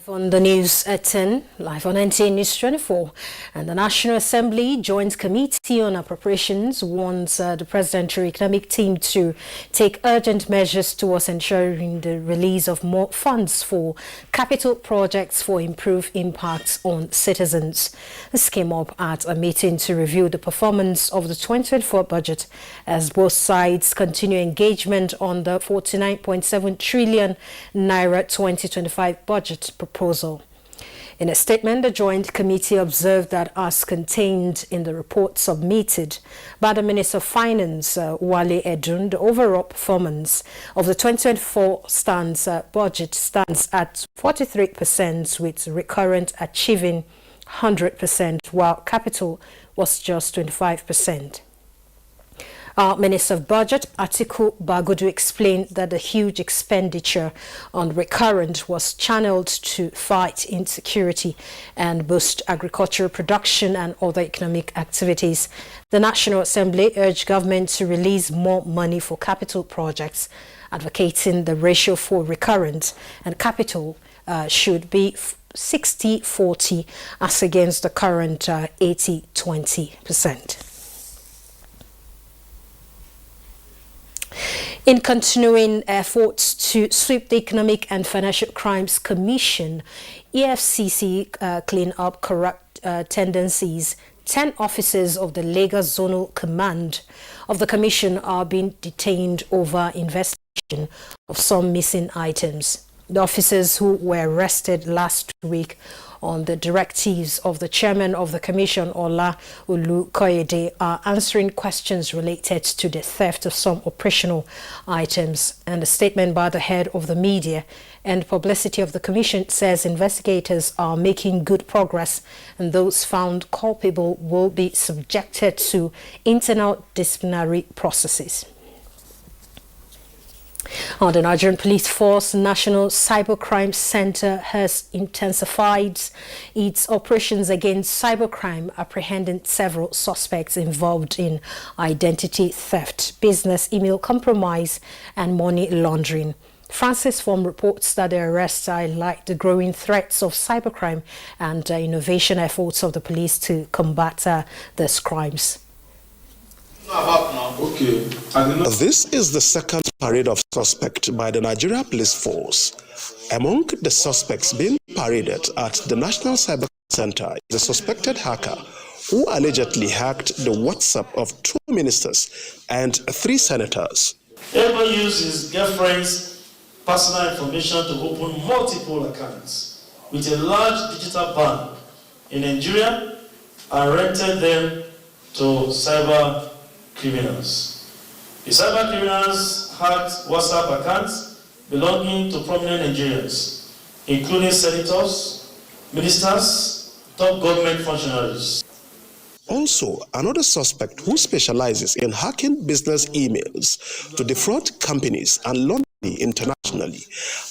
On the news at 10, live on NTA News 24, and the National Assembly Joint Committee on Appropriations wants the Presidential Economic Team to take urgent measures towards ensuring the release of more funds for capital projects for improved impacts on citizens. This came up at a meeting to review the performance of the 2024 budget as both sides continue engagement on the 49.7 trillion naira 2025 budget proposal. In a statement, the Joint Committee observed that as contained in the report submitted by the Minister of Finance, Wale Edun, the overall performance of the 2024 budget stands at 43%, with recurrent achieving 100%, while capital was just 25%. Our Minister of Budget, Atiku Bagudu, explained that the huge expenditure on recurrent was channeled to fight insecurity and boost agricultural production and other economic activities. The National Assembly urged government to release more money for capital projects, advocating the ratio for recurrent and capital should be 60-40 as against the current 80-20%. In continuing efforts to sweep the Economic and Financial Crimes Commission, EFCC clean up corrupt tendencies, 10 officers of the Lagos Zonal Command of the Commission are being detained over investigation of some missing items. The officers who were arrested last week on the directives of the chairman of the commission, Ola Olukoyede, are answering questions related to the theft of some operational items. And a statement by the head of the media and publicity of the commission says investigators are making good progress and those found culpable will be subjected to internal disciplinary processes. The Nigerian Police Force National Cybercrime Center has intensified its operations against cybercrime, apprehending several suspects involved in identity theft, business email compromise, and money laundering. Francis Form reports that the arrests highlight the growing threats of cybercrime and innovation efforts of the police to combat these crimes. This is the second parade of suspects by the Nigeria Police Force. Among the suspects being paraded at the National Cyber Center is a suspected hacker who allegedly hacked the WhatsApp of 2 ministers and 3 senators. Ever use his girlfriend's personal information to open multiple accounts with a large digital bank in Nigeria and rented them to cyber criminals. The cyber criminals hacked WhatsApp accounts belonging to prominent Nigerians, including senators, ministers, top government functionaries. Also, another suspect who specializes in hacking business emails to defraud companies and laundering internationally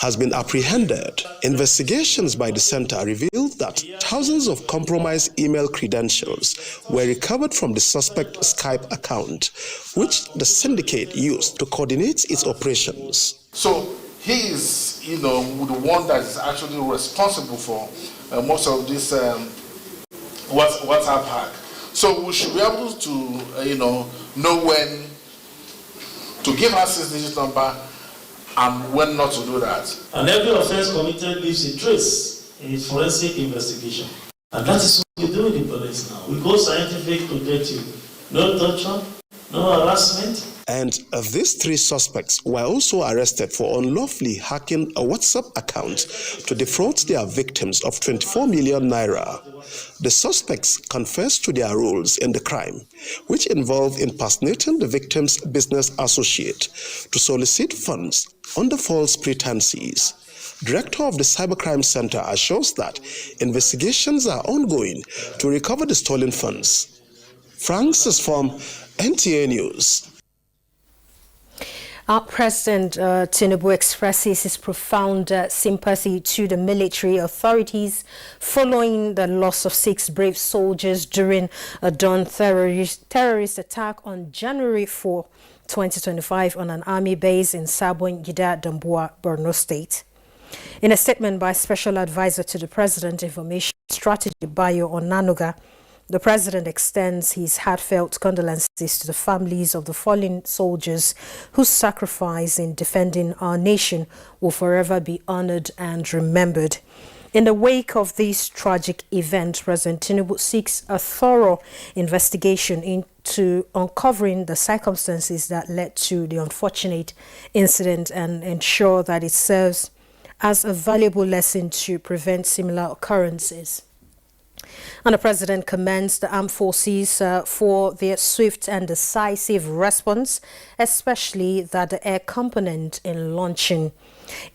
has been apprehended. Investigations by the center revealed that thousands of compromised email credentials were recovered from the suspect Skype account, which the syndicate used to coordinate its operations. So he is, the one that is actually responsible for most of this WhatsApp hack. So we should be able to, know when to give us his digit number and when not to do that. And every offense committed leaves a trace in its forensic investigation. And that is what we do in the police now. We go scientific to get you. No torture, no harassment. And these 3 suspects were also arrested for unlawfully hacking a WhatsApp account to defraud their victims of 24 million naira. The suspects confessed to their roles in the crime, which involved impersonating the victim's business associate to solicit funds under false pretenses. Director of the Cybercrime Center assures that investigations are ongoing to recover the stolen funds. Francis from NTA News. Our President Tinubu expresses his profound sympathy to the military authorities following the loss of 6 brave soldiers during a dawn terrorist attack on January 4, 2025 on an army base in Sabon Gida, Damboa, Borno State. In a statement by Special Advisor to the President, Information Strategy Bayo Onanuga, the President extends his heartfelt condolences to the families of the fallen soldiers whose sacrifice in defending our nation will forever be honored and remembered. In the wake of this tragic event, President Tinubu seeks a thorough investigation into uncovering the circumstances that led to the unfortunate incident and ensure that it serves as a valuable lesson to prevent similar occurrences. And the President commends the armed forces for their swift and decisive response, especially the air component in launching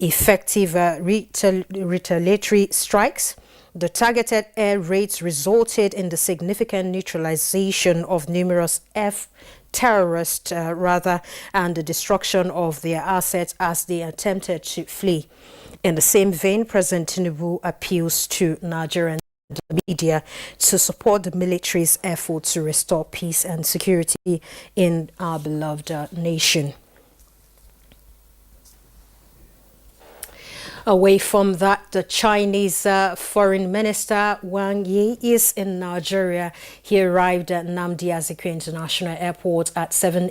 effective retaliatory strikes. The targeted air raids resulted in the significant neutralization of numerous terrorists and the destruction of their assets as they attempted to flee. In the same vein, President Tinubu appeals to Nigerian media to support the military's effort to restore peace and security in our beloved nation. Away from that, the Chinese Foreign Minister Wang Yi is in Nigeria. He arrived at Nnamdi Azikiwe International Airport at 7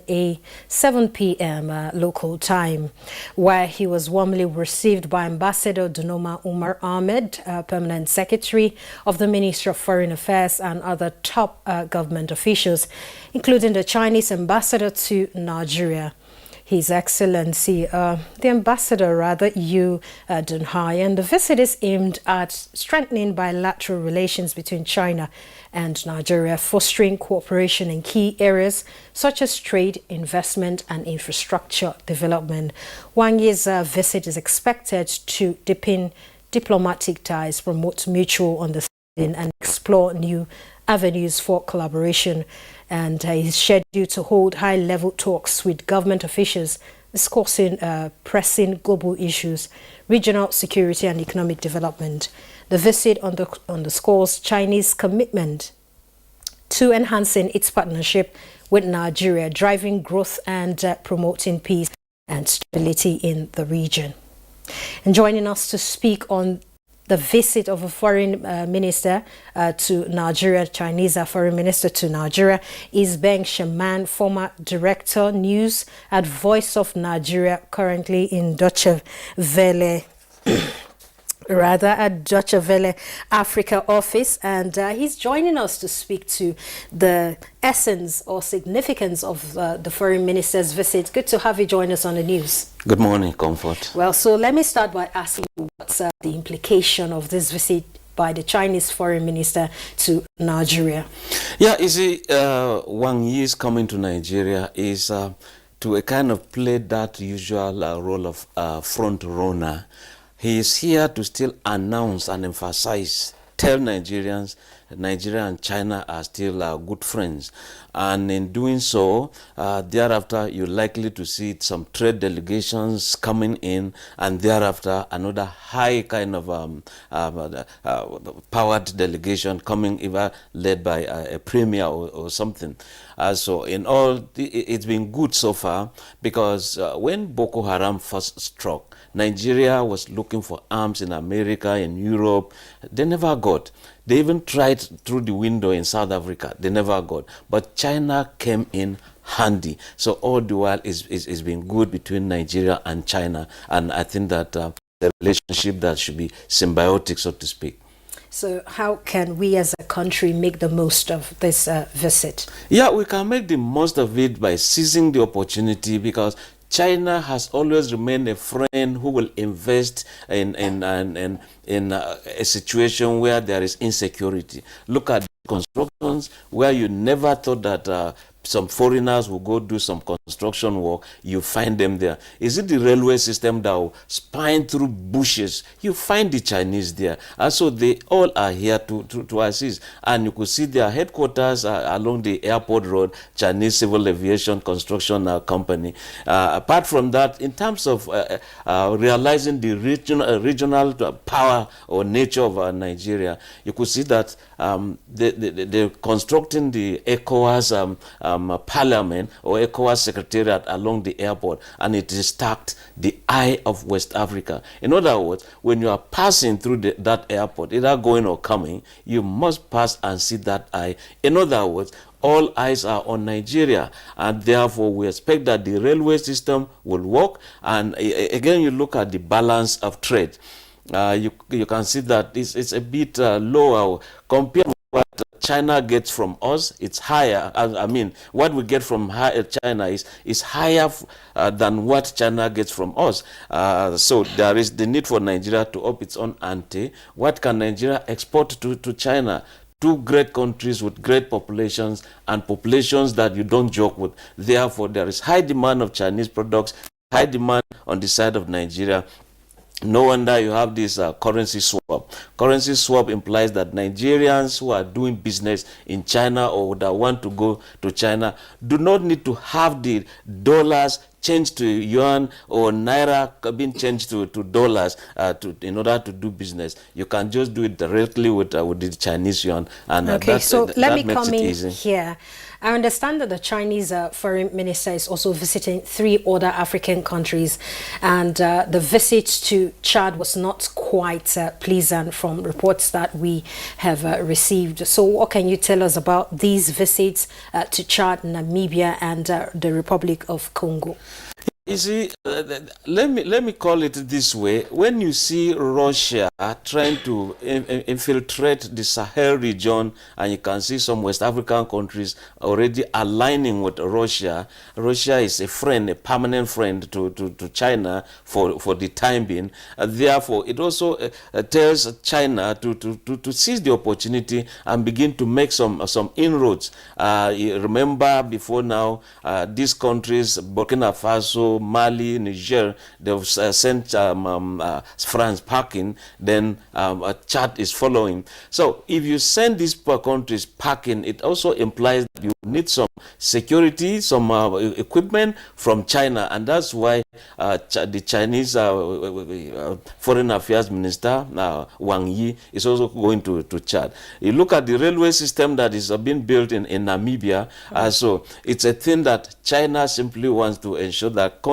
p.m. Local time, where he was warmly received by Ambassador Dunoma Umar Ahmed, Permanent Secretary of the Ministry of Foreign Affairs, and other top government officials, including the Chinese ambassador to Nigeria. His Excellency, the Ambassador Yu Dunhai, and the visit is aimed at strengthening bilateral relations between China and Nigeria, fostering cooperation in key areas such as trade, investment, and infrastructure development. Wang Yi's visit is expected to deepen diplomatic ties, promote mutual understanding, and explore new avenues for collaboration. And he's scheduled to hold high-level talks with government officials discussing pressing global issues, regional security and economic development. The visit underscores Chinese commitment to enhancing its partnership with Nigeria, driving growth and promoting peace and stability in the region. And joining us to speak on the visit of a foreign minister to Nigeria, Chinese foreign minister to Nigeria, is Beng Shaman, former director news at Voice of Nigeria, currently in Deutsche Welle. At Deutsche Welle Africa office, and he's joining us to speak to the essence or significance of the foreign minister's visit. Good to have you join us on the news. Good morning, Comfort. Well, so let me start by asking you what's the implication of this visit by the Chinese foreign minister to Nigeria? Yeah, you see, Wang Yi's coming to Nigeria is to a kind of play that usual role of front runner. He is here to still announce and emphasize, tell Nigerians, Nigeria and China are still good friends. And in doing so, thereafter, you're likely to see some trade delegations coming in, and thereafter, another high kind of powered delegation coming, either led by a premier or something. So in all, it's been good so far, because when Boko Haram first struck, Nigeria was looking for arms in America, in Europe. They never got. They even tried through the window in South Africa. They never got. But China came in handy. So all the while it's been good between Nigeria and China. And I think that the relationship that should be symbiotic, so to speak. So how can we as a country make the most of this visit? Yeah, we can make the most of it by seizing the opportunity, because China has always remained a friend who will invest in a situation where there is insecurity. Look at constructions where you never thought that some foreigners will go do some construction work. You find them there. Is it the railway system that will spine through bushes? You find the Chinese there. And so they all are here to assist. And you could see their headquarters along the airport road, Chinese Civil Aviation Construction Company. Apart from that, in terms of realizing the regional power or nature of Nigeria, you could see that they're constructing the ECOWAS Parliament or ECOWAS Secretariat along the airport, and it is tagged the Eye of West Africa. In other words, when you are passing through that airport, either going or coming, you must pass and see that eye. In other words, all eyes are on Nigeria, and therefore we expect that the railway system will work. And again, you look at the balance of trade. You can see that it's a bit lower compared with what China gets from us. It's higher. I mean, what we get from China is higher than what China gets from us. So there is the need for Nigeria to up its own ante. What can Nigeria export to China? Two great countries with great populations, and populations that you don't joke with. Therefore, there is high demand of Chinese products, high demand on the side of Nigeria. No wonder you have this currency swap. Currency swap implies that Nigerians who are doing business in China or that want to go to China do not need to have the dollars changed to yuan or naira being changed to dollars in order to do business. You can just do it directly with the Chinese yuan, and okay. So let me come in easy. here. I understand that the Chinese foreign minister is also visiting 3 other African countries, and the visit to Chad was not quite pleasant from reports that we have received. So what can you tell us about these visits to Chad, Namibia, and the Republic of Congo? You see, let me call it this way. When you see Russia trying to infiltrate the Sahel region, and you can see some West African countries already aligning with Russia, Russia is a friend, a permanent friend to China for the time being. Therefore, it also tells China to seize the opportunity and begin to make some inroads. You remember before now, these countries, Burkina Faso, Mali, Niger, they've sent France packing, then Chad is following. So if you send these countries packing, it also implies that you need some security, some equipment from China, and that's why the Chinese Foreign Affairs Minister, Wang Yi, is also going to Chad. You look at the railway system that is being built in Namibia, so it's a thing that China simply wants to ensure that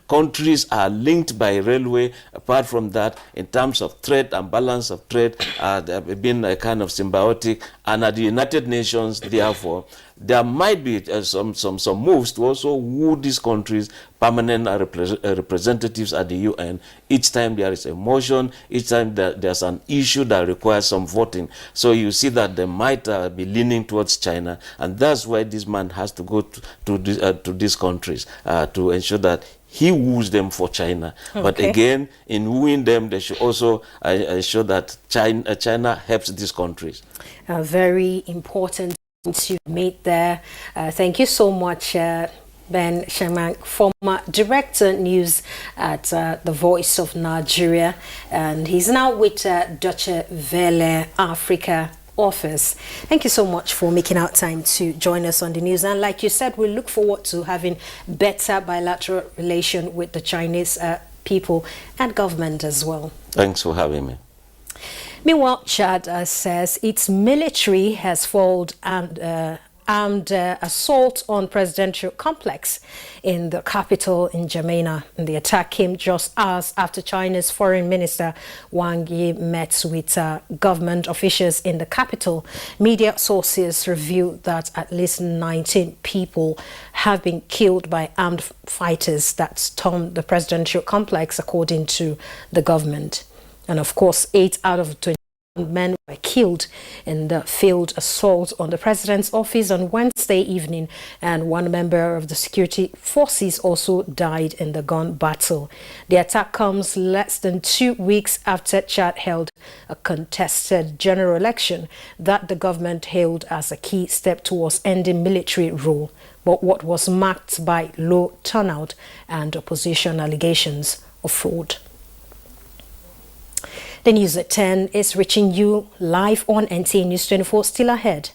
countries are linked by railway. Apart from that, in terms of trade and balance of trade, they've been a kind of symbiotic, and at the United Nations, therefore, there might be some moves to also woo these countries permanent representatives at the UN. Each time there is a motion, each time there's an issue that requires some voting. So you see that they might be leaning towards China, and that's why this man has to go to these countries to ensure that he woos them for China. Okay. But again, in wooing them, they should also ensure that China helps these countries. Very important points you made there. Thank you so much, Ben Shemank, former Director News at the Voice of Nigeria, and he's now with Deutsche Welle Africa office. Thank you so much for making out time to join us on the news. And like you said, we look forward to having better bilateral relation with the Chinese people and government as well. Thanks for having me. Meanwhile, Chad says its military has foiled armed assault on presidential complex in the capital in N'Djamena. And the attack came just hours after China's foreign minister Wang Yi met with government officials in the capital. Media sources revealed that at least 19 people have been killed by armed fighters that stormed the presidential complex, according to the government. And of course, 8 out of 20 men were killed in the failed assault on the president's office on Wednesday evening, and one member of the security forces also died in the gun battle. The attack comes less than 2 weeks after Chad held a contested general election that the government hailed as a key step towards ending military rule, but what was marked by low turnout and opposition allegations of fraud. The news at 10 is reaching you live on NTA News 24, still ahead.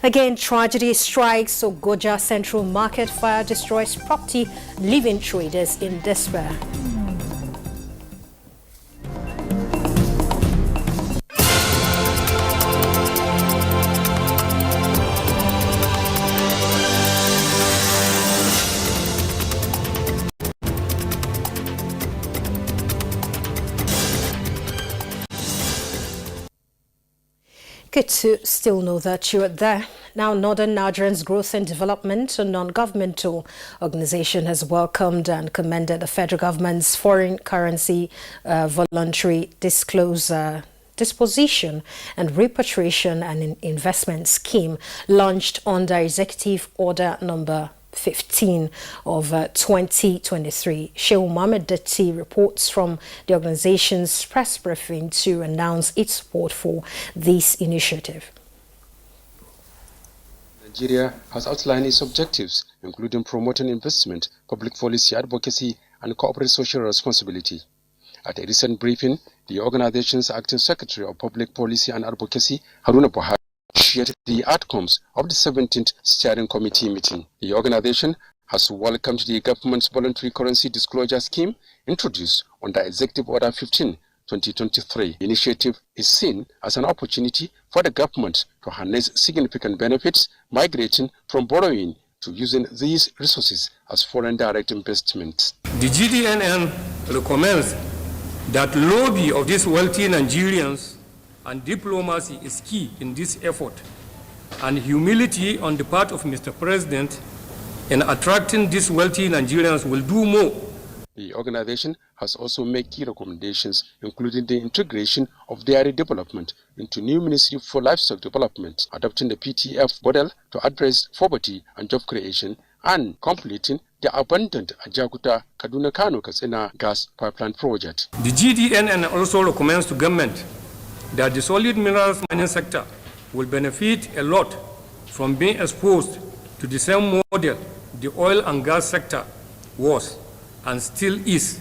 Again, tragedy strikes Abuja Central Market. Fire destroys property, leaving traders in despair. Good to still know that you're there. Now, Northern Nigerian's Growth and Development, a non-governmental organization, has welcomed and commended the federal government's foreign currency voluntary disposition and repatriation and investment scheme launched under Executive Order number 15 of 2023. Shehu Mohammed Datti reports from the organization's press briefing to announce its support for this initiative. Nigeria has outlined its objectives, including promoting investment, public policy advocacy, and corporate social responsibility. At a recent briefing, the organization's acting secretary of public policy and advocacy, Haruna Buhari, shared the outcomes of the 17th steering committee meeting. The organization has welcomed the government's voluntary currency disclosure scheme introduced under Executive Order 15, 2023. The initiative is seen as an opportunity for the government to harness significant benefits migrating from borrowing to using these resources as foreign direct investments. The GDNN recommends that lobby of these wealthy Nigerians and diplomacy is key in this effort, and humility on the part of Mr. President in attracting these wealthy Nigerians will do more. The organization has also made key recommendations, including the integration of dairy development into new Ministry for Livestock Development, adopting the PTF model to address poverty and job creation, and completing the abundant Ajakuta Kaduna Kano Katsina gas pipeline project. The GDNN also recommends to government that the solid minerals mining sector will benefit a lot from being exposed to the same model the oil and gas sector was and still is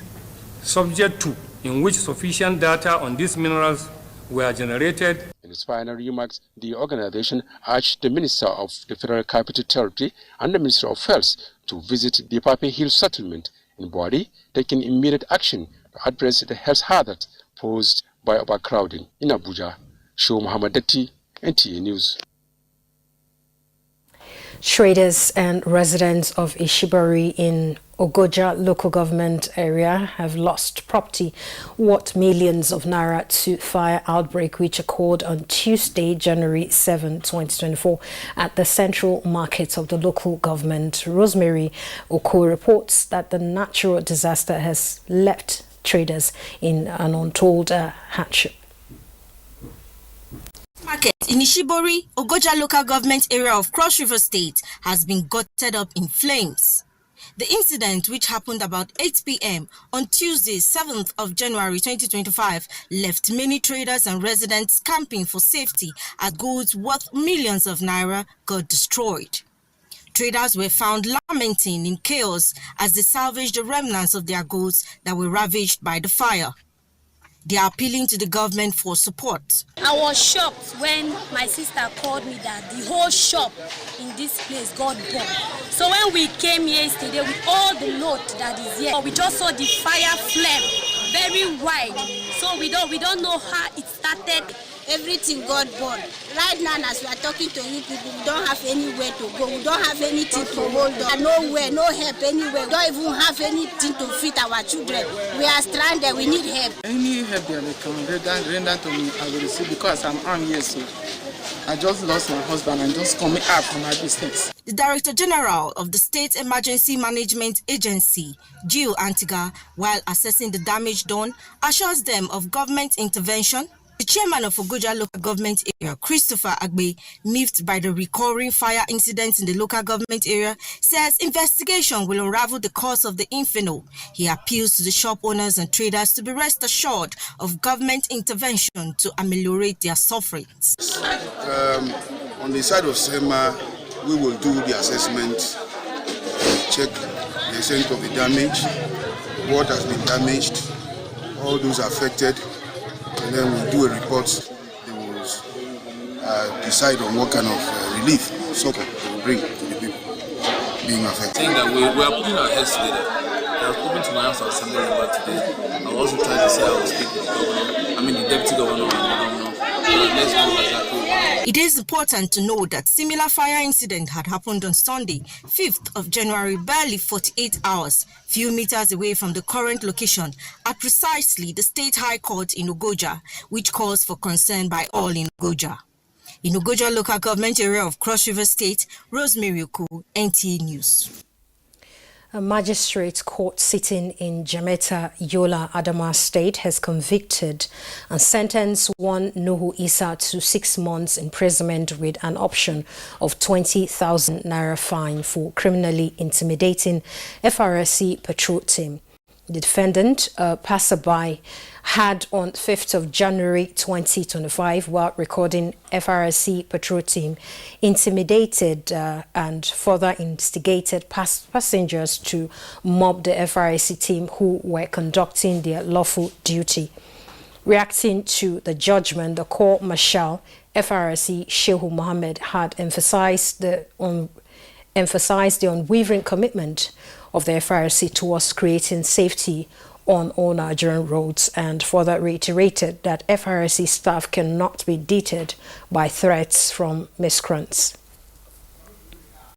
subject to, in which sufficient data on these minerals were generated. In its final remarks, the organization urged the Minister of the Federal Capital Territory and the Minister of Health to visit the Pape Hill settlement in Buari, taking immediate action to address the health hazard posed by overcrowding. In Abuja, Shehu Mohammed Datti, NTA News. Traders and residents of Ishibari in Abuja local government area have lost property worth millions of naira to fire outbreak which occurred on Tuesday, January 7, 2024 at the central market of the local government. Rosemary Oko reports that the natural disaster has left traders in an untold hardship. Market in Ishibori, Abuja local government area of Cross River State has been gutted up in flames. The incident, which happened about 8 p.m. on Tuesday, 7th of January 2025, left many traders and residents camping for safety as goods worth millions of naira got destroyed. Traders were found lamenting in chaos as they salvaged the remnants of their goods that were ravaged by the fire. They are appealing to the government for support. I was shocked when my sister called me that the whole shop in this place got burned. So when we came yesterday with all the load that is here, we just saw the fire flame very wide. So we don't know how it started. Everything got burned. Right now, as we are talking to you people, we don't have anywhere to go. We don't have anything to hold on. Nowhere, no help anywhere. We don't even have anything to feed our children. We are stranded. We need help. Any help they can render to me, I will receive because I'm armed here. So I just lost my husband and just coming out from my business. The Director General of the State Emergency Management Agency, Gio Antiga, while assessing the damage done, assures them of government intervention. The chairman of Abuja local government area, Christopher Agbe, miffed by the recurring fire incidents in the local government area, says investigation will unravel the cause of the inferno. He appeals to the shop owners and traders to be rest assured of government intervention to ameliorate their sufferings. On the side of SEMA, we will do the assessment, check the extent of the damage, what has been damaged, all those affected. And then we do a report. They will decide on what kind of relief support they will bring to the people being affected. Saying that we are putting our heads together. I was hoping to my house assembly about today. I was also trying to say I will speak with the governor, the deputy governor and the governor. Let's know exactly. It is important to note that similar fire incident had happened on Sunday, 5th of January, barely 48 hours, few meters away from the current location at precisely the State High Court in Abuja, which calls for concern by all in Abuja. In Abuja local government area of Cross River State, Rosemary Oku, NTA News. A magistrate court sitting in Jamaica, Yola, Adamawa State has convicted and sentenced one Nuhu Isa to 6 months imprisonment with an option of 20,000 naira fine for criminally intimidating FRSC patrol team. The defendant, a passerby, had on 5th of January 2025, while recording FRSC patrol team, intimidated and further instigated passengers to mob the FRSC team who were conducting their lawful duty. Reacting to the judgment, the court martial FRSC Shehu Mohammed had emphasized the unwavering commitment of the FRSC towards creating safety on all Nigerian roads, and further reiterated that FRSC staff cannot be deterred by threats from miscreants.